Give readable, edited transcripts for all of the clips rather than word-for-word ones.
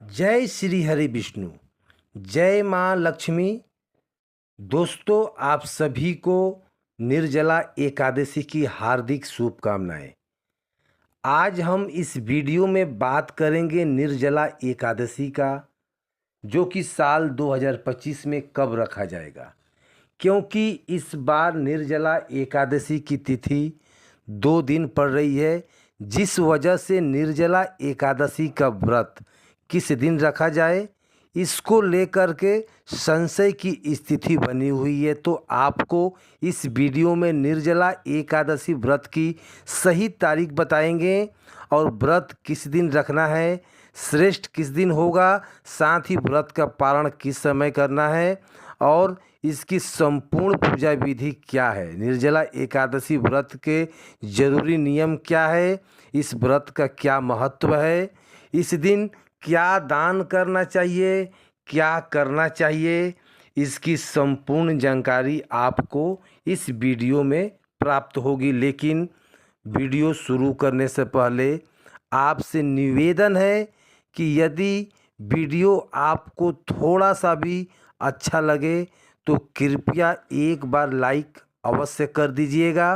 जय श्री हरि विष्णु। जय माँ लक्ष्मी। दोस्तों, आप सभी को निर्जला एकादशी की हार्दिक शुभकामनाएं। आज हम इस वीडियो में बात करेंगे निर्जला एकादशी का, जो कि साल 2025 में कब रखा जाएगा, क्योंकि इस बार निर्जला एकादशी की तिथि 2 दिन पड़ रही है, जिस वजह से निर्जला एकादशी का व्रत किस दिन रखा जाए, इसको लेकर के संशय की स्थिति बनी हुई है। तो आपको इस वीडियो में निर्जला एकादशी व्रत की सही तारीख बताएंगे और व्रत किस दिन रखना है, श्रेष्ठ किस दिन होगा, साथ ही व्रत का पारण किस समय करना है और इसकी संपूर्ण पूजा विधि क्या है, निर्जला एकादशी व्रत के जरूरी नियम क्या है, इस व्रत का क्या महत्व है, इस दिन क्या दान करना चाहिए, क्या करना चाहिए, इसकी संपूर्ण जानकारी आपको इस वीडियो में प्राप्त होगी। लेकिन वीडियो शुरू करने से पहले आपसे निवेदन है कि यदि वीडियो आपको थोड़ा सा भी अच्छा लगे तो कृपया एक बार लाइक अवश्य कर दीजिएगा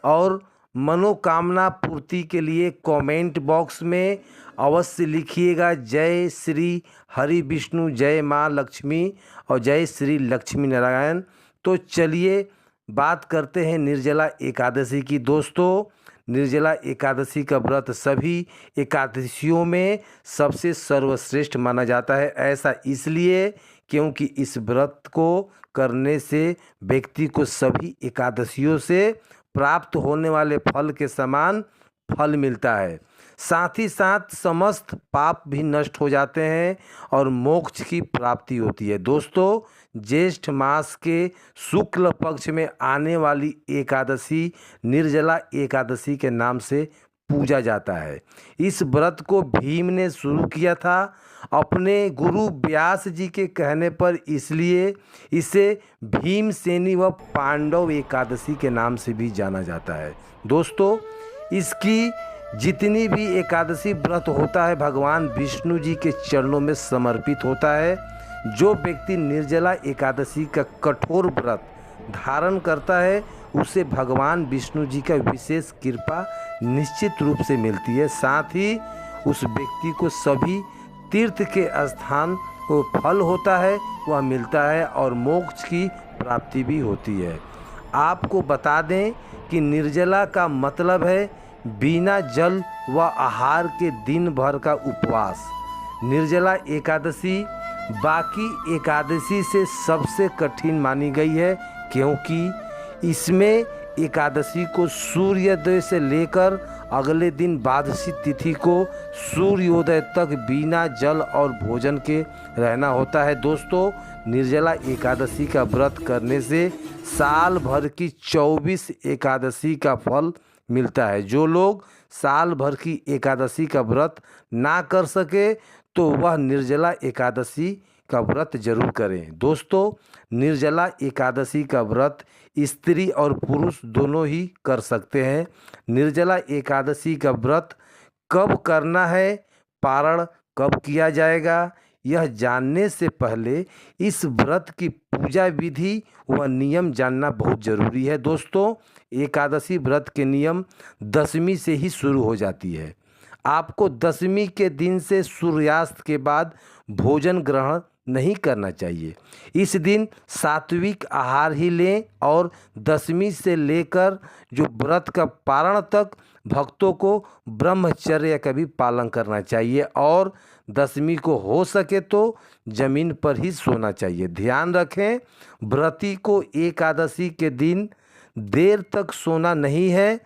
और मनोकामना पूर्ति के लिए कमेंट बॉक्स में अवश्य लिखिएगा जय श्री हरि विष्णु, जय माँ लक्ष्मी और जय श्री लक्ष्मी नारायण। तो चलिए बात करते हैं निर्जला एकादशी की। दोस्तों, निर्जला एकादशी का व्रत सभी एकादशियों में सबसे सर्वश्रेष्ठ माना जाता है। ऐसा इसलिए क्योंकि इस व्रत को करने से व्यक्ति को सभी एकादशियों से प्राप्त होने वाले फल के समान फल मिलता है। साथ ही साथ समस्त पाप भी नष्ट हो जाते हैं और मोक्ष की प्राप्ति होती है। दोस्तों, ज्येष्ठ मास के शुक्ल पक्ष में आने वाली एकादशी निर्जला एकादशी के नाम से पूजा जाता है। इस व्रत को भीम ने शुरू किया था अपने गुरु व्यास जी के कहने पर, इसलिए इसे भीमसेनी व पांडव एकादशी के नाम से भी जाना जाता है। दोस्तों, इसकी जितनी भी एकादशी व्रत होता है भगवान विष्णु जी के चरणों में समर्पित होता है। जो व्यक्ति निर्जला एकादशी का कठोर व्रत धारण करता है उसे भगवान विष्णु जी का विशेष कृपा निश्चित रूप से मिलती है। साथ ही उस व्यक्ति को सभी तीर्थ के स्थान को फल होता है वह मिलता है और मोक्ष की प्राप्ति भी होती है। आपको बता दें कि निर्जला का मतलब है बिना जल व आहार के दिन भर का उपवास। निर्जला एकादशी बाकी एकादशी से सबसे कठिन मानी गई है, क्योंकि इसमें एकादशी को सूर्योदय से लेकर अगले दिन द्वादशी तिथि को सूर्योदय तक बिना जल और भोजन के रहना होता है। दोस्तों, निर्जला एकादशी का व्रत करने से साल भर की 24 एकादशी का फल मिलता है। जो लोग साल भर की एकादशी का व्रत ना कर सके तो वह निर्जला एकादशी का व्रत जरूर करें। दोस्तों, निर्जला एकादशी का व्रत स्त्री और पुरुष दोनों ही कर सकते हैं। निर्जला एकादशी का व्रत कब करना है, पारण कब किया जाएगा, यह जानने से पहले इस व्रत की पूजा विधि व नियम जानना बहुत ज़रूरी है। दोस्तों, एकादशी व्रत के नियम दशमी से ही शुरू हो जाती है। आपको दशमी के दिन से सूर्यास्त के बाद भोजन ग्रहण नहीं करना चाहिए। इस दिन सात्विक आहार ही लें और दशमी से लेकर जो व्रत का पारण तक भक्तों को ब्रह्मचर्य का भी पालन करना चाहिए और दशमी को हो सके तो जमीन पर ही सोना चाहिए। ध्यान रखें, व्रती को एकादशी के दिन देर तक सोना नहीं है।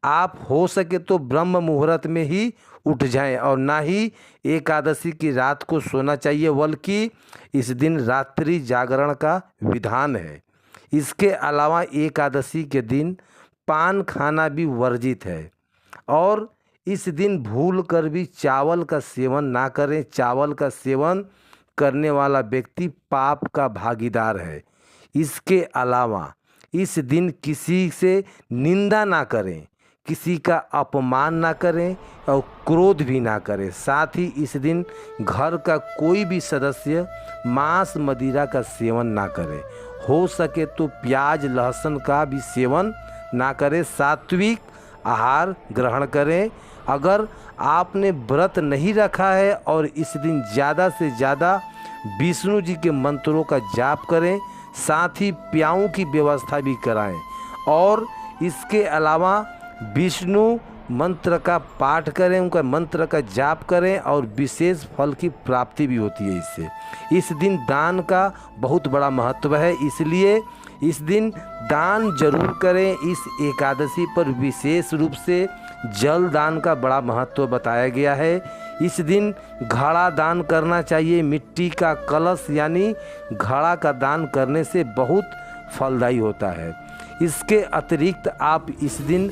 आप हो सके तो ब्रह्म मुहूर्त में ही उठ जाएं और ना ही एकादशी की रात को सोना चाहिए, बल्कि इस दिन रात्रि जागरण का विधान है। इसके अलावा एकादशी के दिन पान खाना भी वर्जित है और इस दिन भूल कर भी चावल का सेवन ना करें। चावल का सेवन करने वाला व्यक्ति पाप का भागीदार है। इसके अलावा इस दिन किसी से निंदा ना करें, किसी का अपमान ना करें और क्रोध भी ना करें। साथ ही इस दिन घर का कोई भी सदस्य मांस मदिरा का सेवन ना करे। हो सके तो प्याज लहसुन का भी सेवन ना करें। सात्विक आहार ग्रहण करें। अगर आपने व्रत नहीं रखा है और इस दिन ज़्यादा से ज़्यादा विष्णु जी के मंत्रों का जाप करें। साथ ही प्याऊ की व्यवस्था भी कराएं और इसके अलावा विष्णु मंत्र का पाठ करें, उनका मंत्र का जाप करें और विशेष फल की प्राप्ति भी होती है इससे। इस दिन दान का बहुत बड़ा महत्व है, इसलिए इस दिन दान जरूर करें। इस एकादशी पर विशेष रूप से जल दान का बड़ा महत्व बताया गया है। इस दिन घड़ा दान करना चाहिए। मिट्टी का कलश यानी घड़ा का दान करने से बहुत फलदायी होता है। इसके अतिरिक्त आप इस दिन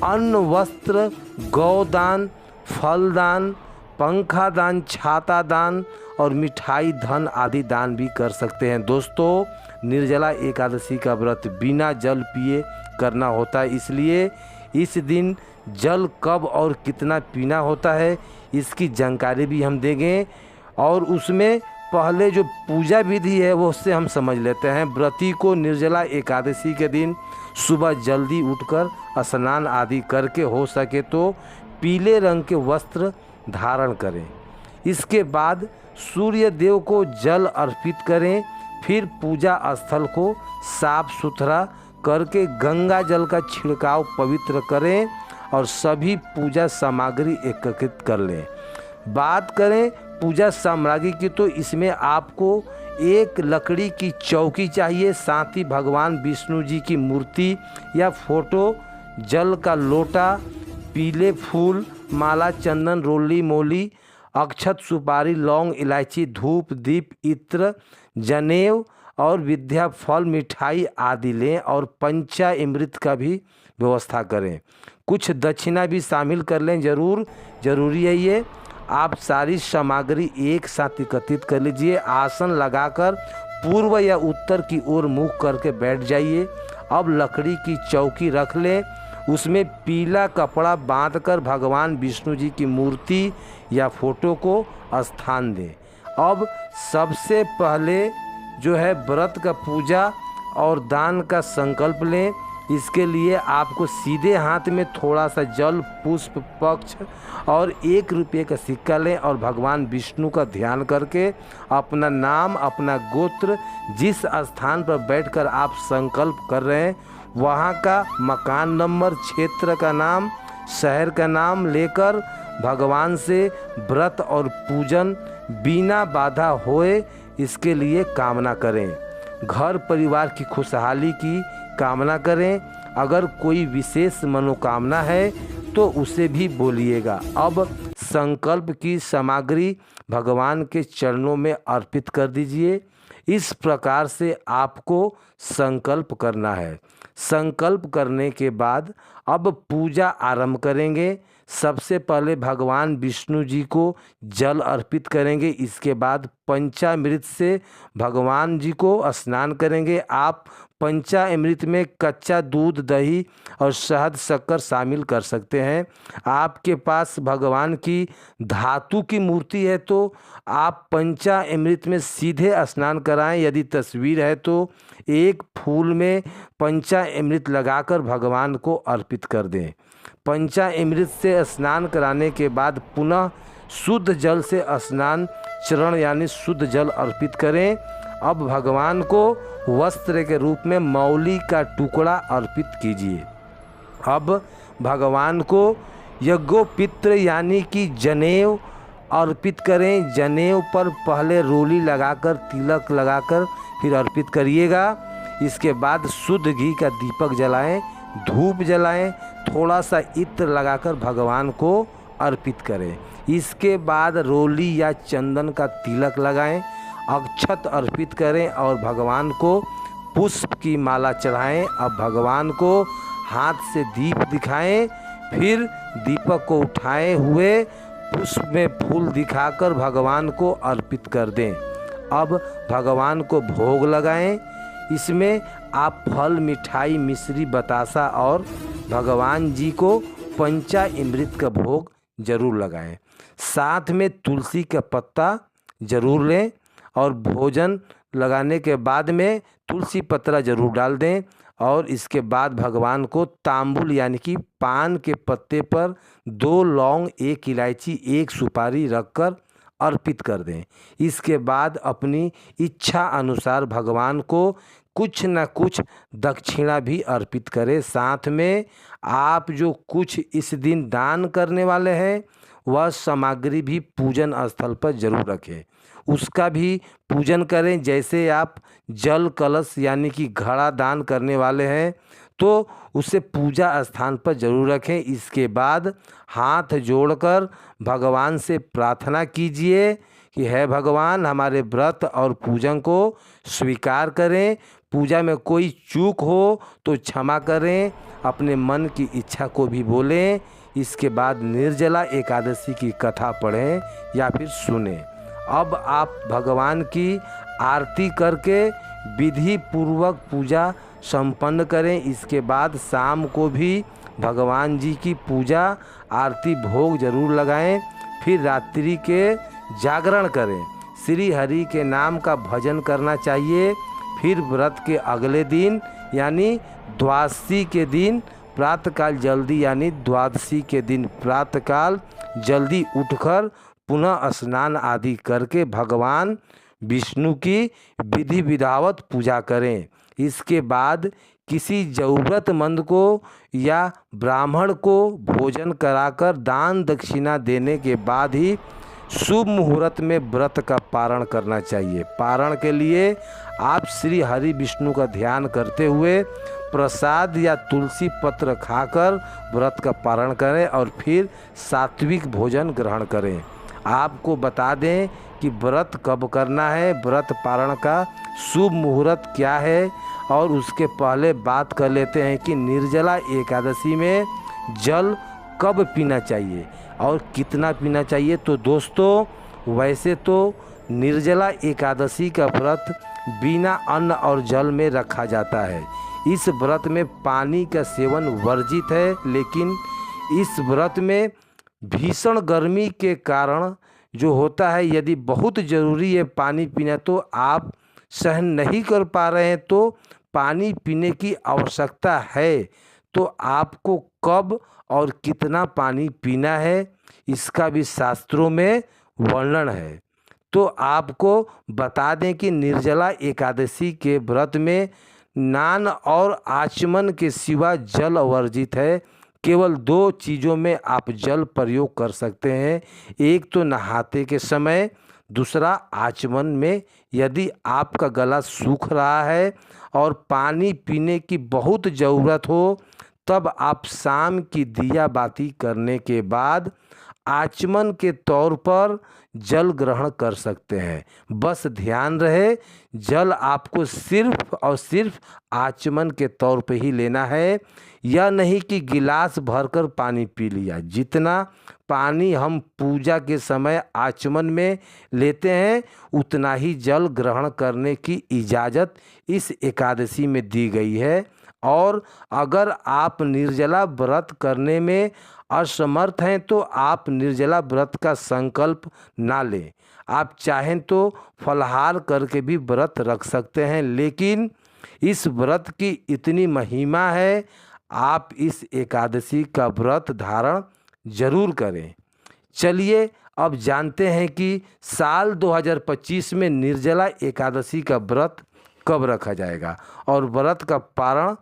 अन्न वस्त्र गौदान फल दान पंखा दान छाता दान और मिठाई धन आदि दान भी कर सकते हैं। दोस्तों, निर्जला एकादशी का व्रत बिना जल पिए करना होता है, इसलिए इस दिन जल कब और कितना पीना होता है इसकी जानकारी भी हम देंगे और उसमें पहले जो पूजा विधि है वो उससे हम समझ लेते हैं। व्रती को निर्जला एकादशी के दिन सुबह जल्दी उठकर स्नान आदि करके हो सके तो पीले रंग के वस्त्र धारण करें। इसके बाद सूर्य देव को जल अर्पित करें। फिर पूजा स्थल को साफ सुथरा करके गंगा जल का छिड़काव पवित्र करें और सभी पूजा सामग्री एकत्रित कर लें। बात करें पूजा सामग्री की तो इसमें आपको एक लकड़ी की चौकी चाहिए, साथ ही भगवान विष्णु जी की मूर्ति या फोटो, जल का लोटा, पीले फूल, माला, चंदन, रोली मोली, अक्षत, सुपारी, लौंग, इलायची, धूप, दीप, इत्र, जनेऊ और विद्या फल मिठाई आदि लें और पंचामृत का भी व्यवस्था करें। कुछ दक्षिणा भी शामिल कर लें, जरूरी है ये। आप सारी सामग्री एक साथ एकत्रित कर लीजिए। आसन लगाकर पूर्व या उत्तर की ओर मुख करके बैठ जाइए। अब लकड़ी की चौकी रख लें, उसमें पीला कपड़ा बांधकर भगवान विष्णु जी की मूर्ति या फोटो को स्थान दें। अब सबसे पहले जो है व्रत का पूजा और दान का संकल्प लें। इसके लिए आपको सीधे हाथ में थोड़ा सा जल, पुष्प, पक्ष और 1 रुपये का सिक्का लें और भगवान विष्णु का ध्यान करके अपना नाम, अपना गोत्र, जिस स्थान पर बैठकर आप संकल्प कर रहे हैं वहाँ का मकान नंबर, क्षेत्र का नाम, शहर का नाम लेकर भगवान से व्रत और पूजन बिना बाधा होए इसके लिए कामना करें। घर परिवार की खुशहाली की कामना करें। अगर कोई विशेष मनोकामना है तो उसे भी बोलिएगा। अब संकल्प की सामग्री भगवान के चरणों में अर्पित कर दीजिए। इस प्रकार से आपको संकल्प करना है। संकल्प करने के बाद अब पूजा आरंभ करेंगे। सबसे पहले भगवान विष्णु जी को जल अर्पित करेंगे। इसके बाद पंचामृत से भगवान जी को स्नान करेंगे। आप पंचामृत में कच्चा दूध, दही और शहद, शक्कर शामिल कर सकते हैं। आपके पास भगवान की धातु की मूर्ति है तो आप पंचामृत में सीधे स्नान कराएं। यदि तस्वीर है तो एक फूल में पंचामृत लगाकर भगवान को अर्पित कर दें। पंचामृत से स्नान कराने के बाद पुनः शुद्ध जल से स्नान चरण यानी शुद्ध जल अर्पित करें। अब भगवान को वस्त्र के रूप में मौली का टुकड़ा अर्पित कीजिए। अब भगवान को यज्ञोपित्र यानी कि जनेऊ अर्पित करें। जनेऊ पर पहले रोली लगाकर, तिलक लगाकर फिर अर्पित करिएगा। इसके बाद शुद्ध घी का दीपक जलाएं, धूप जलाएं, थोड़ा सा इत्र लगाकर भगवान को अर्पित करें। इसके बाद रोली या चंदन का तिलक लगाएं, अक्षत अर्पित करें और भगवान को पुष्प की माला चढ़ाएं। अब भगवान को हाथ से दीप दिखाएं, फिर दीपक को उठाए हुए पुष्प में फूल दिखाकर भगवान को अर्पित कर दें। अब भगवान को भोग लगाएं। इसमें आप फल, मिठाई, मिश्री, बतासा और भगवान जी को पंचामृत का भोग जरूर लगाएं। साथ में तुलसी का पत्ता जरूर लें और भोजन लगाने के बाद में तुलसी पत्ता जरूर डाल दें। और इसके बाद भगवान को तांबुल यानी कि पान के पत्ते पर 2 लौंग, 1 इलायची, 1 सुपारी रखकर अर्पित कर दें। इसके बाद अपनी इच्छा अनुसार भगवान को कुछ न कुछ दक्षिणा भी अर्पित करें। साथ में आप जो कुछ इस दिन दान करने वाले हैं वह सामग्री भी पूजन स्थल पर जरूर रखें, उसका भी पूजन करें। जैसे आप जल कलश यानी कि घड़ा दान करने वाले हैं तो उसे पूजा स्थान पर जरूर रखें। इसके बाद हाथ जोड़कर भगवान से प्रार्थना कीजिए कि है भगवान, हमारे व्रत और पूजन को स्वीकार करें। पूजा में कोई चूक हो तो क्षमा करें, अपने मन की इच्छा को भी बोलें। इसके बाद निर्जला एकादशी की कथा पढ़ें या फिर सुनें। अब आप भगवान की आरती करके विधि पूर्वक पूजा संपन्न करें। इसके बाद शाम को भी भगवान जी की पूजा आरती भोग जरूर लगाएं। फिर रात्रि के जागरण करें, श्री हरि के नाम का भजन करना चाहिए। फिर व्रत के अगले दिन यानी द्वादशी के दिन प्रातःकाल जल्दी यानी द्वादशी के दिन प्रातःकाल जल्दी उठकर पुनः स्नान आदि करके भगवान विष्णु की विधि विधावत पूजा करें। इसके बाद किसी ज़रूरतमंद को या ब्राह्मण को भोजन कराकर दान दक्षिणा देने के बाद ही शुभ मुहूर्त में व्रत का पारण करना चाहिए। पारण के लिए आप श्री हरि विष्णु का ध्यान करते हुए प्रसाद या तुलसी पत्र खाकर व्रत का पारण करें और फिर सात्विक भोजन ग्रहण करें। आपको बता दें कि व्रत कब करना है, व्रत पारण का शुभ मुहूर्त क्या है, और उसके पहले बात कर लेते हैं कि निर्जला एकादशी में जल कब पीना चाहिए और कितना पीना चाहिए। तो दोस्तों, वैसे तो निर्जला एकादशी का व्रत बिना अन्न और जल में रखा जाता है। इस व्रत में पानी का सेवन वर्जित है, लेकिन इस व्रत में भीषण गर्मी के कारण जो होता है, यदि बहुत ज़रूरी है पानी पीना तो आप सहन नहीं कर पा रहे हैं तो पानी पीने की आवश्यकता है, तो आपको कब और कितना पानी पीना है इसका भी शास्त्रों में वर्णन है। तो आपको बता दें कि निर्जला एकादशी के व्रत में नान और आचमन के सिवा जल वर्जित है। केवल 2 चीज़ों में आप जल प्रयोग कर सकते हैं, एक तो नहाते के समय, दूसरा आचमन में। यदि आपका गला सूख रहा है और पानी पीने की बहुत ज़रूरत हो तब आप शाम की दिया बाती करने के बाद आचमन के तौर पर जल ग्रहण कर सकते हैं। बस ध्यान रहे, जल आपको सिर्फ और सिर्फ आचमन के तौर पे ही लेना है। यह नहीं कि गिलास भरकर पानी पी लिया। जितना पानी हम पूजा के समय आचमन में लेते हैं उतना ही जल ग्रहण करने की इजाज़त इस एकादशी में दी गई है। और अगर आप निर्जला व्रत करने में असमर्थ हैं तो आप निर्जला व्रत का संकल्प ना लें। आप चाहें तो फलाहार करके भी व्रत रख सकते हैं, लेकिन इस व्रत की इतनी महिमा है, आप इस एकादशी का व्रत धारण जरूर करें। चलिए अब जानते हैं कि साल 2025 में निर्जला एकादशी का व्रत कब रखा जाएगा और व्रत का पारण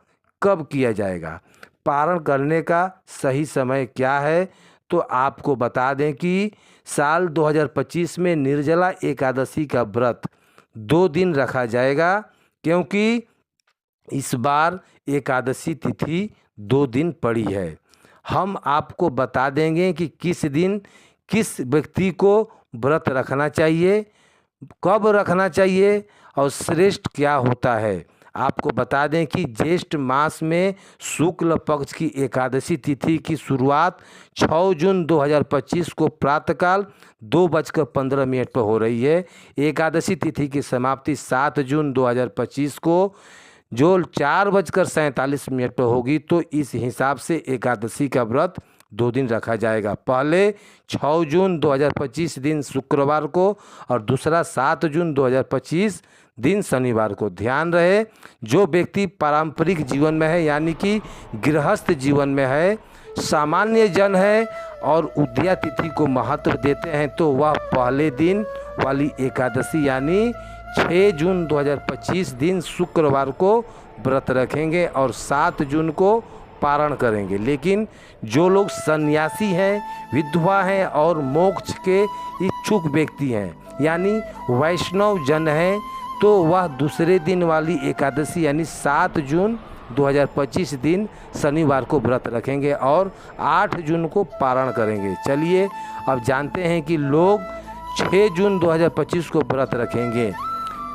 कब किया जाएगा। पारण करने का सही समय क्या है, तो आपको बता दें कि साल 2025 में निर्जला एकादशी का व्रत 2 दिन रखा जाएगा, क्योंकि इस बार एकादशी तिथि 2 दिन पड़ी है। हम आपको बता देंगे कि किस दिन किस व्यक्ति को व्रत रखना चाहिए, कब रखना चाहिए और श्रेष्ठ क्या होता है। आपको बता दें कि ज्येष्ठ मास में शुक्ल पक्ष की एकादशी तिथि की शुरुआत 6 जून 2025 को प्रातःकाल 2:15 पर हो रही है। एकादशी तिथि की समाप्ति 7 जून 2025 को जो 4:47 पर होगी। तो इस हिसाब से एकादशी का व्रत 2 दिन रखा जाएगा। पहले 6 जून 2025 दिन शुक्रवार को और दूसरा 7 जून 2025 दिन शनिवार को। ध्यान रहे, जो व्यक्ति पारंपरिक जीवन में है यानी कि गृहस्थ जीवन में है, सामान्य जन है और उदया तिथि को महत्व देते हैं, तो वह पहले दिन वाली एकादशी यानी 6 जून 2025 दिन शुक्रवार को व्रत रखेंगे और 7 जून को पारण करेंगे। लेकिन जो लोग सन्यासी हैं, विधवा हैं और मोक्ष के इच्छुक व्यक्ति हैं यानी वैष्णव जन हैं, तो वह दूसरे दिन वाली एकादशी यानी 7 जून 2025 दिन शनिवार को व्रत रखेंगे और 8 जून को पारण करेंगे। चलिए अब जानते हैं कि लोग 6 जून 2025 को व्रत रखेंगे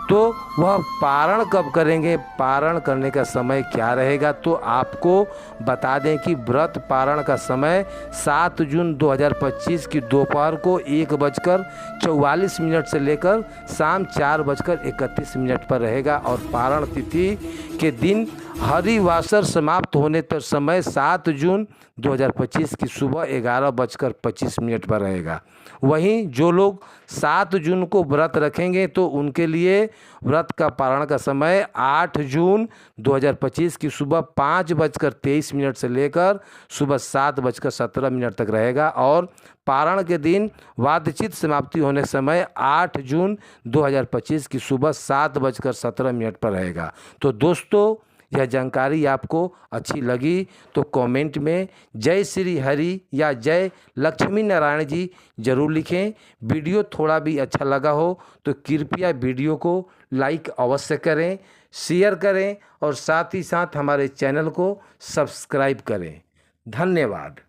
तो वह पारण कब करेंगे, पारण करने का समय क्या रहेगा। तो आपको बता दें कि व्रत पारण का समय 7 जून 2025 की दोपहर को 1:44 से लेकर शाम 4:31 पर रहेगा और पारण तिथि के दिन हरिवासर समाप्त होने तक समय 7 जून 2025 की सुबह 11:25 पर रहेगा। वहीं जो लोग 7 जून को व्रत रखेंगे तो उनके लिए व्रत का पारण का समय 8 जून 2025 की सुबह 5:23 से लेकर सुबह 7:17 तक रहेगा और पारण के दिन वादचित समाप्ति होने समय 8 जून 2025 की सुबह 7:17 पर रहेगा। तो दोस्तों, यह जानकारी आपको अच्छी लगी तो कमेंट में जय श्री हरि या जय लक्ष्मी नारायण जी जरूर लिखें। वीडियो थोड़ा भी अच्छा लगा हो तो कृपया वीडियो को लाइक अवश्य करें, शेयर करें और साथ ही साथ हमारे चैनल को सब्सक्राइब करें। धन्यवाद।